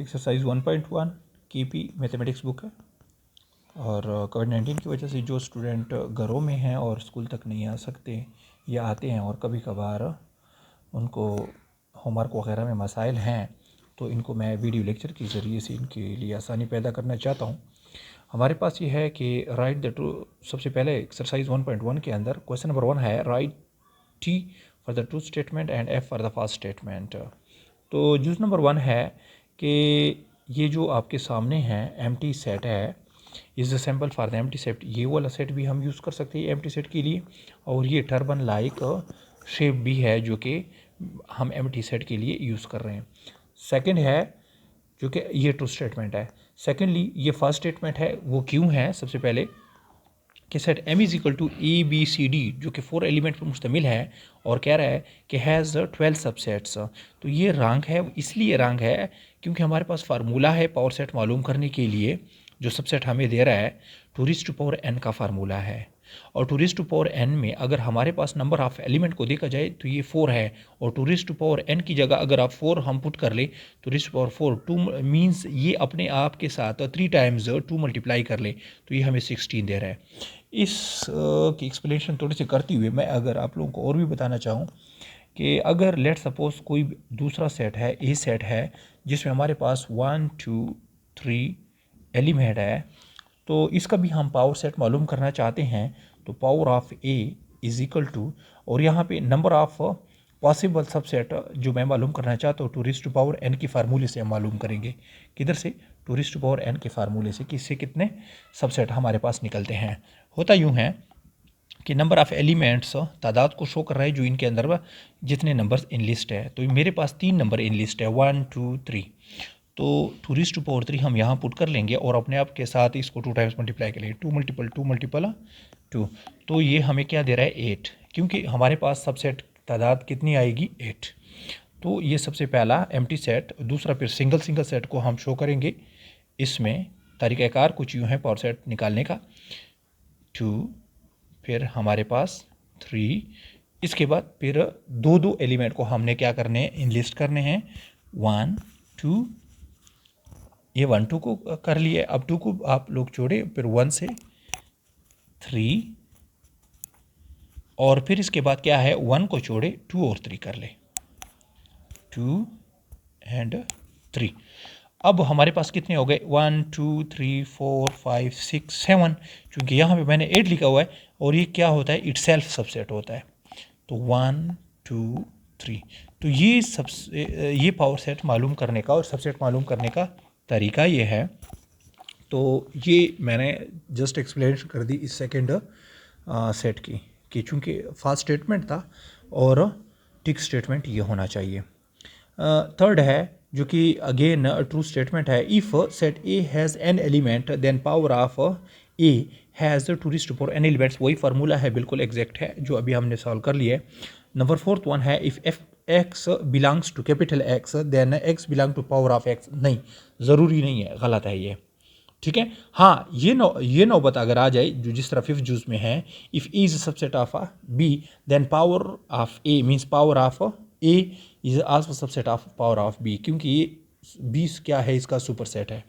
Exercise 1.1 KP mathematics book है। और कोविड-19 की वजह से जो स्टूडेंट घरों में हैं और स्कूल तक नहीं आ सकते या आते हैं और कभी कभार उनको होमवर्क वगैरह में मसाइल हैं, तो इनको मैं वीडियो लेक्चर के ज़रिए से इनके लिए आसानी पैदा करना चाहता हूँ। हमारे पास ये है कि राइट द ट्रू। सबसे पहले एक्सरसाइज 1.1 के अंदर क्वेश्चन नंबर 1 है write T for the true statement and F for the false statement. तो जूस नंबर 1 है कि ये जो आपके सामने है एम्प्टी सेट है, is the sample for the empty set. ये वाला सेट भी हम यूज़ कर सकते हैं एम्प्टी सेट के लिए, और ये टर्बन लाइक शेप भी है जो कि हम एम्प्टी सेट के लिए यूज़ कर रहे हैं। सेकंड है जो कि ये ट्रू स्टेटमेंट है। सेकेंडली ये फर्स्ट स्टेटमेंट है, वो क्यों है? सबसे पहले कि set M is equal to A B C D जो कि 4 एलिमेंट पर मुश्तमिल है और कह रहा है कि हैज़ 12 सबसेट्स। तो ये रंग है, इसलिए रंग है क्योंकि हमारे पास फार्मूला है पावर सेट मालूम करने के लिए। जो सबसेट हमें दे रहा है 2⁴n का फार्मूला है, और 2⁴n में अगर हमारे पास नंबर ऑफ एलिमेंट को देखा जाए तो ये 4 है, और 2⁴n की जगह अगर आप 4 हम पुट कर ले तो 2⁴ 2 मीन्स ये अपने आप के साथ 3 टाइम्स 2 मल्टीप्लाई कर ले तो ये हमें 16 दे रहा है। इस की एक्सप्लेनेशन थोड़ी सी करते हुए मैं अगर आप लोगों को और भी बताना चाहूँ कि अगर लेट सपोज कोई दूसरा सेट है, ए सेट है, जिसमें हमारे पास 1 2 3 एलिमेंट है, तो इसका भी हम पावर सेट मालूम करना चाहते हैं। तो power of A is equal to, और यहाँ पे नंबर ऑफ पॉसिबल सबसेट जो मैं मालूम करना चाहता हूँ 2⁴n के फार्मूले से हम मालूम करेंगे। किधर से? 2⁴n के फार्मूले से, किससे कितने सबसेट हमारे पास निकलते हैं। होता यूँ है कि नंबर ऑफ़ एलिमेंट्स तादाद को शो कर रहा है जो इनके अंदर जितने नंबर्स इन लिस्ट है। तो मेरे पास 3 नंबर इन लिस्ट है 1 2 3। तो 2⁴3 हम यहाँ पुट कर लेंगे और अपने आप के साथ इसको 2 टाइम्स मल्टीप्लाई करेंगे, 2 मल्टीपल 2 मल्टीपल 2। तो ये हमें क्या दे रहा है 8, क्योंकि हमारे पास सबसेट तादाद कितनी आएगी 8। तो ये सबसे पहला एम्प्टी सेट। दूसरा फिर सिंगल सेट को हम शो करेंगे। इसमें तरीक़ाकार कुछ यूँ है पावर सेट निकालने का। 2, फिर हमारे पास 3, इसके बाद फिर 2 एलिमेंट को हमने क्या करने हैं, इनलिस्ट करने हैं। 1 2, ये 1 2 को कर लिए, अब 2 को आप लोग जोड़े, फिर 1 से 3, और फिर इसके बाद क्या है 1 को जोड़े 2 और 3 कर ले, 2 एंड 3। अब हमारे पास कितने हो गए 1 2 3 4 5 6 7, क्योंकि यहाँ पे मैंने 8 लिखा हुआ है और ये क्या होता है इटसेल्फ सबसेट होता है। तो 1 2 3, तो ये पावर सेट मालूम करने का और सबसेट मालूम करने का तरीका ये है। तो ये मैंने जस्ट एक्सप्लेन कर दी इस सेकंड सेट की कि चूँकि फास्ट स्टेटमेंट था और टिक स्टेटमेंट ये होना चाहिए। थर्ड है जो कि अगेन ट्रू स्टेटमेंट है। If set A has N element then power of A has 2⁴n elements. वही फार्मूला है, बिल्कुल एग्जैक्ट है जो अभी हमने सॉल्व कर लिया है। नंबर 4th वन है if F X belongs to capital X then X belong to power of X. नहीं, ज़रूरी नहीं है, गलत है ये, ठीक है। हाँ, ये नौबत अगर आ जाए जो जिस तरह 5th जूस में है, if A is subset of B then power of A means power of A is also subset of power of B, क्योंकि ये 20 क्या है, इसका सुपर सेट है।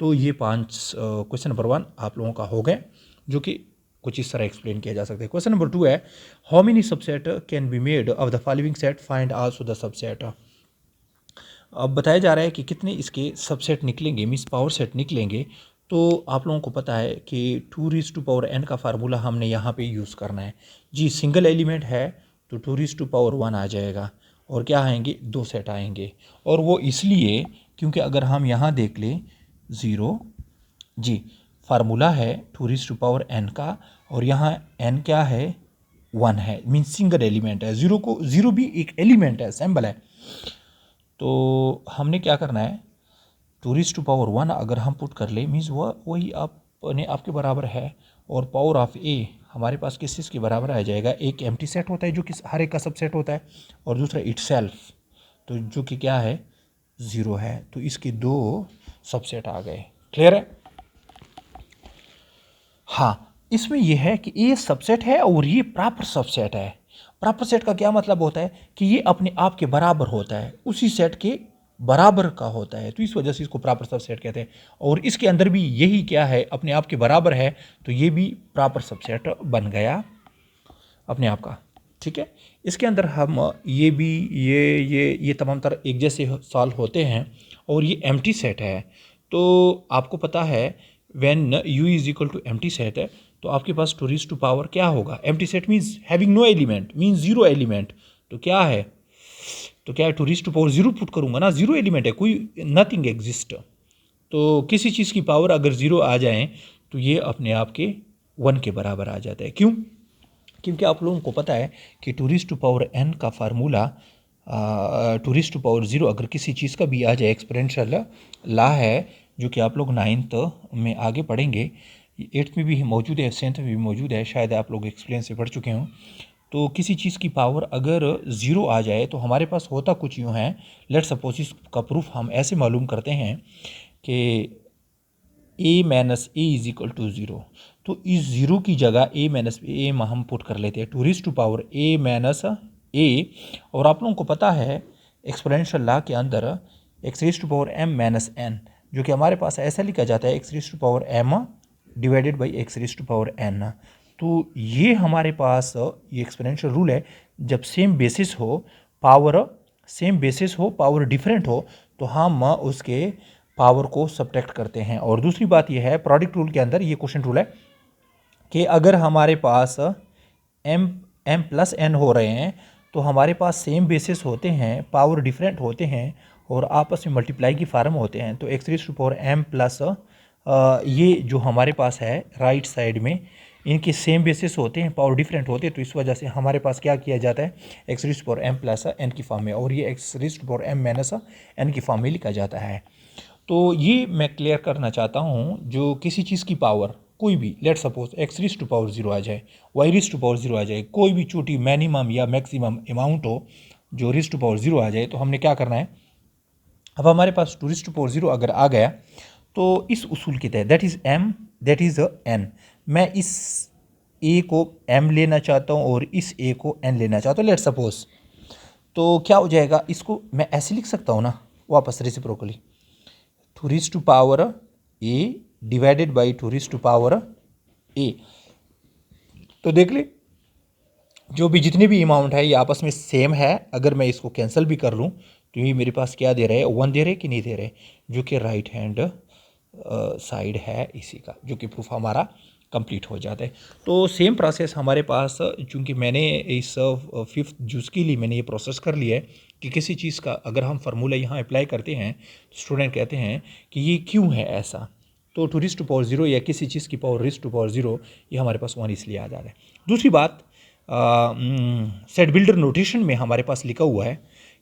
तो ये 5 क्वेश्चन नंबर 1 आप लोगों का हो गए, जो कि कुछ इस तरह एक्सप्लेन किया जा सकता है। क्वेश्चन नंबर 2 है how many subset can be made of the following set, find also the subset. अब बताया जा रहा है कि कितने इसके सबसेट निकलेंगे, मीन्स पावर सेट निकलेंगे। तो आप लोगों को पता है कि 2⁴n का फार्मूला हमने यहाँ पे यूज़ करना है जी। सिंगल एलिमेंट है तो 2⁴1 आ जाएगा, और क्या आएंगे 2 सेट आएंगे। और वो इसलिए क्योंकि अगर हम यहाँ देख लें 0 जी, फार्मूला है 2⁴n का, और यहाँ n क्या है 1 है, मीन्स सिंगल एलिमेंट है। 0 भी एक एलिमेंट है, सैम्बल है। तो हमने क्या करना है 2⁴1 अगर हम पुट कर ले मीन्स वही अपने आपके बराबर है, और पावर ऑफ ए हमारे पास किस चीज़ के बराबर आ जाएगा, एक एम्प्टी सेट होता है जो कि हर एक का सबसेट होता है, और दूसरा इटसेल्फ, तो जो कि क्या है 0 है। तो इसके 2 सबसेट आ गए। क्लियर है? हाँ, इसमें यह है कि ए सबसेट है और ये प्रॉपर सबसेट है। प्रॉपर सेट का क्या मतलब होता है कि ये अपने आप के बराबर होता है, उसी सेट के बराबर का होता है, तो इस वजह से इसको प्रॉपर सबसेट कहते हैं। और इसके अंदर भी यही क्या है, अपने आप के बराबर है, तो ये भी प्रॉपर सबसेट बन गया अपने आप का। ठीक है, इसके अंदर हम ये भी ये तमाम तरह एक जैसे सॉल्व होते हैं। और ये एम्प्टी सेट है, तो आपको पता है when u is equal to empty set है, तो आपके पास 2 क्या होगा, empty set means having no element, means zero element. तो क्या है, तो क्या है, 2 जीरो पुट करूंगा ना, जीरो एलिमेंट है, कोई नथिंग एग्जिस्ट। तो किसी चीज़ की पावर अगर जीरो आ जाए तो ये अपने आप के 1 के बराबर आ जाता है। क्यों, क्योंकि आप लोगों को पता है कि n का फार्मूला 2 जीरो अगर किसी चीज़ का भी आ जाए एक्सपोनेंशियल ला है, जो कि आप लोग 9th में आगे पढ़ेंगे, 8th में भी मौजूद है, 7th में भी मौजूद है, शायद आप लोग एक्सप्लेन से पढ़ चुके हों। तो किसी चीज़ की पावर अगर ज़ीरो आ जाए तो हमारे पास होता कुछ यूँ है। लेट सपोज इसका प्रूफ हम ऐसे मालूम करते हैं कि a minus a is equal to zero. तो इस ज़ीरो की जगह a माइनस ए हम पुट कर लेते हैं 2 a माइनस ए। और आप लोगों को पता है एक्सपोनेंशियल लॉ के अंदर x m माइनस n, जो कि हमारे पास ऐसा लिखा जाता है x m divided by x n। तो ये हमारे पास ये एक्सपोनेंशियल रूल है, जब सेम बेसिस हो, पावर डिफरेंट हो, तो हम उसके पावर को सब्ट्रैक्ट करते हैं। और दूसरी बात यह है, प्रोडक्ट रूल के अंदर ये क्वेश्चन रूल है कि अगर हमारे पास m प्लस n हो रहे हैं, तो हमारे पास सेम बेसिस होते हैं, पावर डिफरेंट होते हैं और आपस में मल्टीप्लाई की फार्म होते हैं। तो x m प्लस ये जो हमारे पास है राइट साइड में, इनके सेम बेसिस होते हैं, पावर डिफरेंट होते हैं, तो इस वजह से हमारे पास क्या किया जाता है, x m प्लस n की फॉर्म में, और ये x m माइनस n की फॉर्म में लिखा जाता है। तो ये मैं क्लियर करना चाहता हूँ, जो किसी चीज़ की पावर कोई भी, लेट सपोज x0 आ जाए, y0 आ जाए, कोई भी छोटी मिनिमम या मैक्सिमम अमाउंट हो जो r0 आ जाए, तो हमने क्या करना है, अब हमारे पास 2 अगर आ गया तो इस उसूल के तहत दैट इज़ n, मैं इस a को m लेना चाहता हूँ और इस a को n लेना चाहता हूँ, लेट सपोज। तो क्या हो जाएगा, इसको मैं ऐसे लिख सकता हूँ ना, वापस reciprocally 2 a divided by 2 a। तो देख ले, जो भी जितने भी अमाउंट है ये आपस में सेम है। अगर मैं इसको कैंसिल भी कर लूँ तो ये मेरे पास क्या दे रहे हैं, 1 दे रहे कि नहीं दे रहे, जो कि राइट हैंड साइड है इसी का, जो कि प्रूफ हमारा कंप्लीट हो जाता है। तो सेम प्रोसेस हमारे पास, चूँकि मैंने इस 5th जूस के लिए मैंने ये प्रोसेस कर लिया है कि किसी चीज़ का अगर हम फार्मूला यहाँ अप्लाई करते हैं, स्टूडेंट कहते हैं कि ये क्यों है ऐसा, तो 2 या किसी चीज़ की पावर 0 ये हमारे पास 1 इसलिए आ जा रहा है। दूसरी बात, सेट बिल्डर नोटेशन में हमारे पास लिखा हुआ है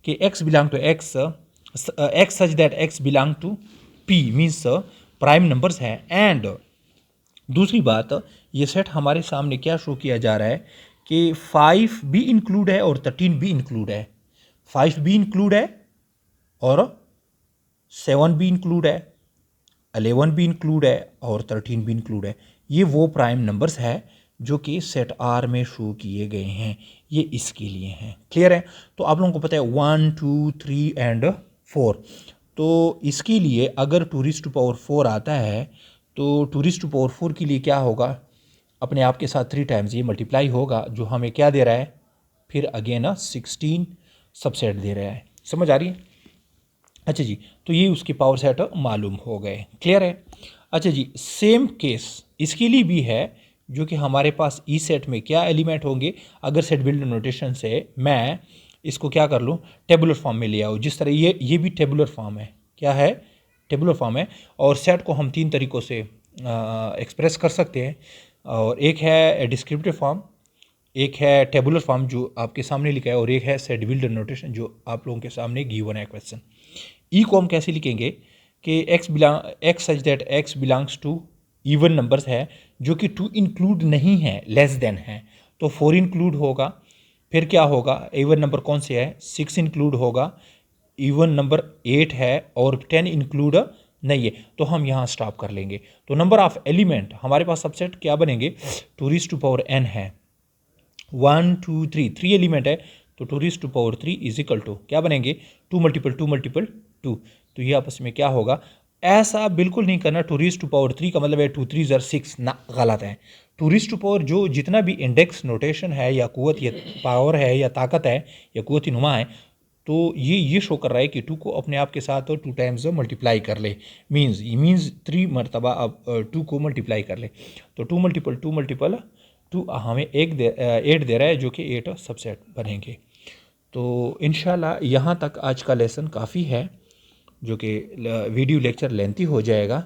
कि x belong to x such that x belong to p means prime numbers है। एंड दूसरी बात, ये सेट हमारे सामने क्या शो किया जा रहा है कि 5 भी इंक्लूड है और 13 भी इंक्लूड है, 5 भी इंक्लूड है और 7 भी इंक्लूड है, 11 भी इंक्लूड है और 13 भी इंक्लूड है। ये वो प्राइम नंबर्स है जो कि सेट आर में शो किए गए हैं, ये इसके लिए हैं। क्लियर है, तो आप लोगों को पता है 1 2 3 एंड 4। तो इसके लिए अगर 2 आता है तो 2 के लिए क्या होगा, अपने आप के साथ 3 टाइम्स ये मल्टीप्लाई होगा, जो हमें क्या दे रहा है, फिर अगेन 16 सबसेट दे रहा है। समझ आ रही है? अच्छा जी, तो ये उसके पावर सेट मालूम हो गए। क्लियर है? अच्छा जी, सेम केस इसके लिए भी है, जो कि हमारे पास ई सेट में क्या एलिमेंट होंगे। अगर सेट बिल्डर नोटेशन से मैं इसको क्या कर लूँ, टेबुलर फॉर्म में ले आओ, जिस तरह ये भी टेबुलर फॉर्म है। क्या है? टेबुलर फॉर्म है। और सेट को हम 3 तरीक़ों से एक्सप्रेस कर सकते हैं, और एक है डिस्क्रिप्टिव फॉर्म, एक है टेबुलर फॉर्म जो आपके सामने लिखा है, और एक है सेट बिल्डर नोटेशन जो आप लोगों के सामने गिवन है क्वेश्चन। ई को हम कैसे लिखेंगे कि x such that x belongs to even numbers है, जो कि 2 इंक्लूड नहीं है, लेस देन है, तो 4 इंक्लूड होगा। फिर क्या होगा, इवन नंबर कौन से है, 6 इंक्लूड होगा, इवन नंबर 8 है और 10 इंक्लूड नहीं है, तो हम यहाँ स्टॉप कर लेंगे। तो नंबर ऑफ एलिमेंट हमारे पास सबसेट क्या बनेंगे, 2n है, 1 2 3 एलिमेंट है, तो 2 इज इक्वल टू क्या बनेंगे, 2 मल्टीपल 2। तो ये आपस में क्या होगा, ऐसा बिल्कुल नहीं करना। 2⁻³ का मतलब है 2 3 ज़र 6 ना, गलत है। 2⁻⁴ जो जितना भी इंडेक्स नोटेशन है या कुव्वत या पावर है या ताकत है या कुव्वत नुमा है, तो ये शो कर रहा है कि 2 को अपने आप के साथ 2 टाइम्स मल्टीप्लाई कर ले, मीन्स 3 मरतबा अब 2 को मल्टीप्लाई कर ले। तो 2 मल्टीपल 2 मल्टीपल 2 हमें 8 दे रहा है, जो कि 8 सबसेट बनेंगे। तो इंशाल्लाह यहाँ तक आज का लेसन काफ़ी है, जो कि वीडियो लेक्चर लेंथी हो जाएगा।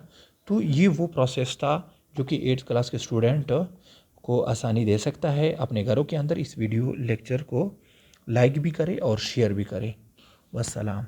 तो ये वो प्रोसेस था जो कि 8th क्लास के स्टूडेंट को आसानी दे सकता है। अपने घरों के अंदर इस वीडियो लेक्चर को लाइक भी करें और शेयर भी करें। वस्सलाम।